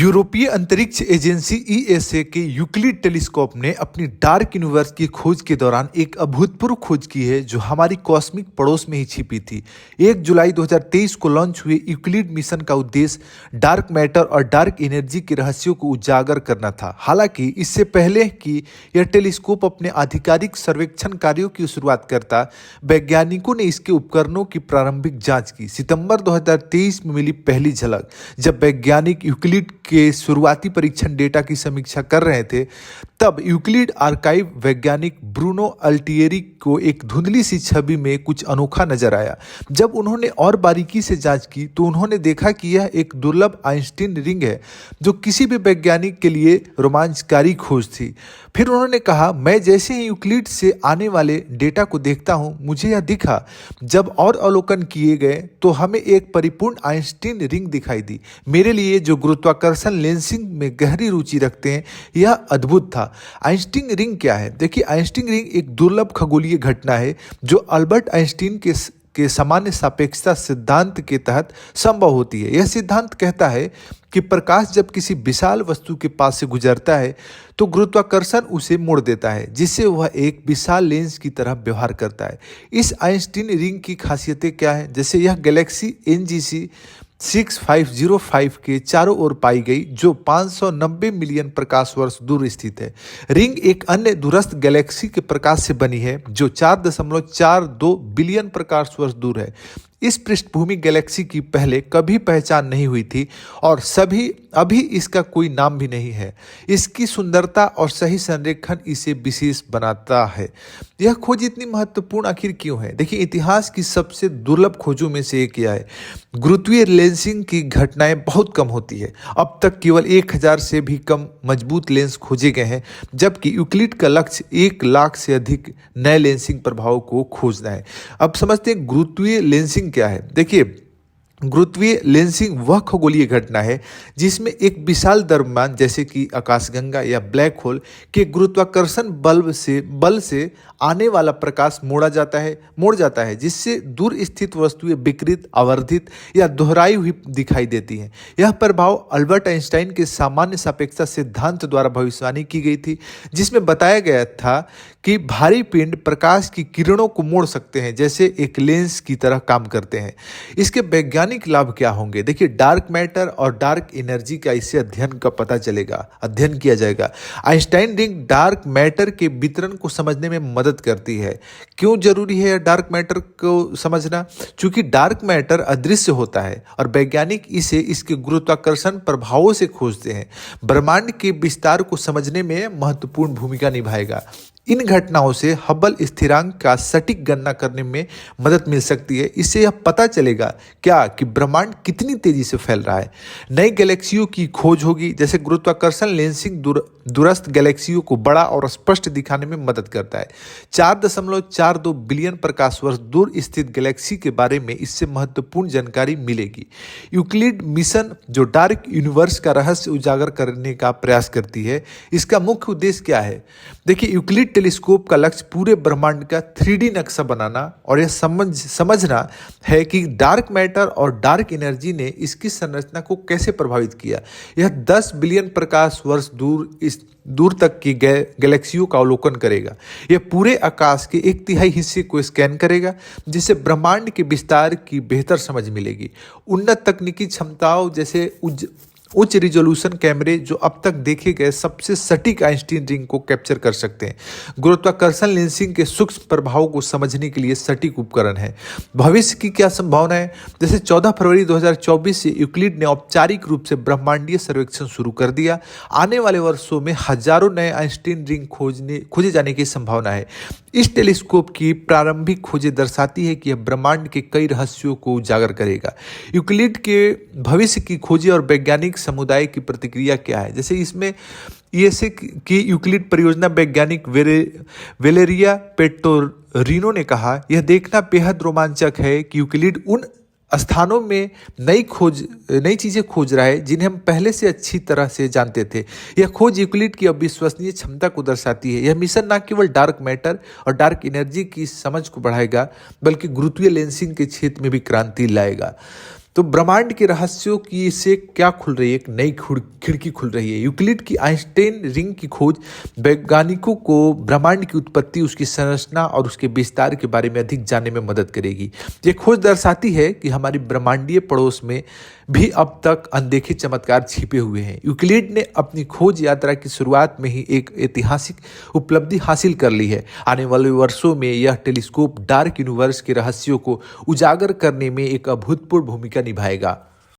यूरोपीय अंतरिक्ष agency ESA के यूक्लिड टेलीस्कोप ने अपनी डार्क यूनिवर्स की खोज के दौरान एक अभूतपूर्व खोज की है जो हमारी कॉस्मिक पड़ोस में ही छिपी थी। 1 जुलाई 2023 को लॉन्च हुए यूक्लिड मिशन का उद्देश्य डार्क मैटर और डार्क एनर्जी के रहस्यों को उजागर करना था। हालांकि इससे पहले कि यह टेलीस्कोप अपने आधिकारिक सर्वेक्षण कार्यों की शुरुआत करता, वैज्ञानिकों ने इसके उपकरणों की प्रारंभिक जांच की। सितंबर 2023 में मिली पहली झलक, जब वैज्ञानिक यूक्लिड के शुरुआती परीक्षण डेटा की समीक्षा कर रहे थे, तब यूक्लिड आर्काइव वैज्ञानिक ब्रूनो अल्टियरी को एक धुंधली सी छवि में कुछ अनोखा नजर आया। जब उन्होंने और बारीकी से जांच की तो उन्होंने देखा कि यह एक दुर्लभ आइंस्टीन रिंग है, जो किसी भी वैज्ञानिक के लिए रोमांचकारी खोज थी। फिर उन्होंने कहा, मैं जैसे ही यूक्लिड से आने वाले डेटा को देखता हूं, मुझे यह दिखा। जब और अवलोकन किए गए तो हमें एक परिपूर्ण आइंस्टीन रिंग दिखाई दी। मेरे लिए, जो गुरुत्वाकर्षण लेंसिंग में गहरी रुचि रखते हैं, यह अद्भुत था। आइंस्टीन रिंग क्या है? देखिए, आइंस्टीन रिंग एक दुर्लभ खगोलीय घटना है जो अल्बर्ट आइंस्टीन के सामान्य सापेक्षता सिद्धांत के तहत संभव होती है। यह सिद्धांत कहता है कि प्रकाश जब किसी विशाल वस्तु के पास से गुजरता है तो गुरुत्वाकर्षण उसे मोड़ देता है, जिससे वह एक विशाल लेंस की तरह व्यवहार करता है। इस आइंस्टीन रिंग की खासियतें क्या है? जैसे यह गैलेक्सी NGC 6505 के चारों ओर पाई गई, जो 590 मिलियन प्रकाश वर्ष दूर स्थित है। रिंग एक अन्य दूरस्थ गैलेक्सी के प्रकाश से बनी है जो 4.42 बिलियन प्रकाश वर्ष दूर है। इस पृष्ठभूमि गैलेक्सी की पहले कभी पहचान नहीं हुई थी और अभी इसका कोई नाम भी नहीं है। इसकी सुंदरता और सही संरेखन इसे विशेष बनाता है। यह खोज इतनी महत्वपूर्ण आखिर क्यों है? देखिए, इतिहास की सबसे दुर्लभ खोजों में से एक यह है। गुरुत्वीय लेंसिंग की घटनाएं बहुत कम होती है। अब तक केवल 1000 से भी कम मजबूत लेंस खोजे गए हैं, जबकि यूक्लिड का लक्ष्य 1 लाख से अधिक नए लेंसिंग प्रभावों को खोजना है। अब समझते हैं गुरुत्वीय लेंसिंग क्या है। देखिए, गुरुत्वीय लेंसिंग वह खगोलीय घटना है जिसमें एक विशाल द्रव्यमान, जैसे कि आकाशगंगा या ब्लैक होल के गुरुत्वाकर्षण बल से आने वाला प्रकाश मोड़ जाता है, जिससे दूर स्थित वस्तुएं विकृत, आवर्धित या दोहराई हुई दिखाई देती हैं। यह प्रभाव अल्बर्ट आइंस्टाइन के सामान्य सापेक्षता सिद्धांत द्वारा भविष्यवाणी की गई थी, जिसमें बताया गया था कि भारी पिंड प्रकाश की किरणों को मोड़ सकते हैं, जैसे एक लेंस की तरह काम करते हैं। इसके वैज्ञानिक लाभ क्या होंगे? देखिए, डार्क मैटर और डार्क एनर्जी का इससे अध्ययन किया जाएगा। आइंस्टाइन रिंग डार्क मैटर के वितरण को समझने में मदद करती है। क्यों जरूरी है डार्क मैटर को समझना? क्योंकि डार्क मैटर अदृश्य होता है और वैज्ञानिक इसे इसके गुरुत्वाकर्षण प्रभावों से खोजते हैं। ब्रह्मांड के विस्तार को समझने में महत्वपूर्ण भूमिका निभाएगा। इन घटनाओं से हबल स्थिरांक का सटीक गणना करने में मदद मिल सकती है। इससे यह पता चलेगा कि ब्रह्मांड कितनी तेजी से फैल रहा है। नई गैलेक्सियों की खोज होगी, जैसे गुरुत्वाकर्षण लेंसिंग दूरस्थ गैलेक्सियों को बड़ा और स्पष्ट दिखाने में मदद करता है। 4.42 बिलियन प्रकाश वर्ष दूर स्थित गैलेक्सी के बारे में इससे महत्वपूर्ण जानकारी मिलेगी। यूक्लिड मिशन, जो डार्क यूनिवर्स का रहस्य उजागर करने का प्रयास करती है, इसका मुख्य उद्देश्य क्या है? देखिए, यूक्लिड टेलीस्कोप का लक्ष्य पूरे ब्रह्मांड का 3D नक्शा बनाना और यह समझना है कि डार्क मैटर और डार्क एनर्जी ने इसकी संरचना को कैसे प्रभावित किया। यह 10 बिलियन प्रकाश वर्ष दूर तक की गैलेक्सियों का अवलोकन करेगा। यह पूरे आकाश के 1/3 हिस्से को स्कैन करेगा, जिससे ब्रह्मांड के विस्तार की बेहतर समझ मिलेगी। उन्नत तकनीकी क्षमताओं जैसे उच्च रिजोल्यूशन कैमरे, जो अब तक देखे गए सबसे सटीक आइंस्टीन रिंग को कैप्चर कर सकते हैं। गुरुत्वाकर्षण लेंसिंग के सूक्ष्म प्रभावों को समझने के लिए सटीक उपकरण है। भविष्य की क्या संभावना है? जैसे 14 फरवरी 2024 से यूक्लिड ने औपचारिक रूप से ब्रह्मांडीय सर्वेक्षण शुरू कर दिया। आने वाले वर्षों में हजारों नए आइंस्टीन रिंग खोजे जाने की संभावना है। इस टेलीस्कोप की प्रारंभिक खोजें दर्शाती है कि यह ब्रह्मांड के कई रहस्यों को उजागर करेगा। यूक्लिड के भविष्य की खोजें और वैज्ञानिक समुदाय की प्रतिक्रिया क्या है? जैसे इसमें ईएसए की यूक्लिड परियोजना वैज्ञानिक वेलेरिया पेट्टोरिनो ने कहा, यह देखना बेहद रोमांचक है कि यूक्लिड उन स्थानों में नई चीजें खोज रहा है जिन्हें हम पहले से अच्छी तरह से जानते थे। यह खोज यूक्लिड की अविश्वसनीय क्षमता को दर्शाती है। यह मिशन न केवल डार्क मैटर और डार्क एनर्जी की समझ को बढ़ाएगा, बल्कि गुरुत्वीय लेंसिंग के क्षेत्र में भी क्रांति लाएगा। तो ब्रह्मांड के रहस्यों की से क्या खुल रही है, एक नई खिड़की खुल रही है। यूक्लिड की आइंस्टाइन रिंग की खोज वैज्ञानिकों को ब्रह्मांड की उत्पत्ति, उसकी संरचना और उसके विस्तार के बारे में अधिक जानने में मदद करेगी। ये खोज दर्शाती है कि हमारी ब्रह्मांडीय पड़ोस में भी अब तक अनदेखे चमत्कार छिपे हुए हैं। यूक्लिड ने अपनी खोज यात्रा की शुरुआत में ही एक ऐतिहासिक उपलब्धि हासिल कर ली है। आने वाले वर्षों में यह टेलीस्कोप डार्क यूनिवर्स के रहस्यों को उजागर करने में एक अभूतपूर्व भूमिका निभाएगा।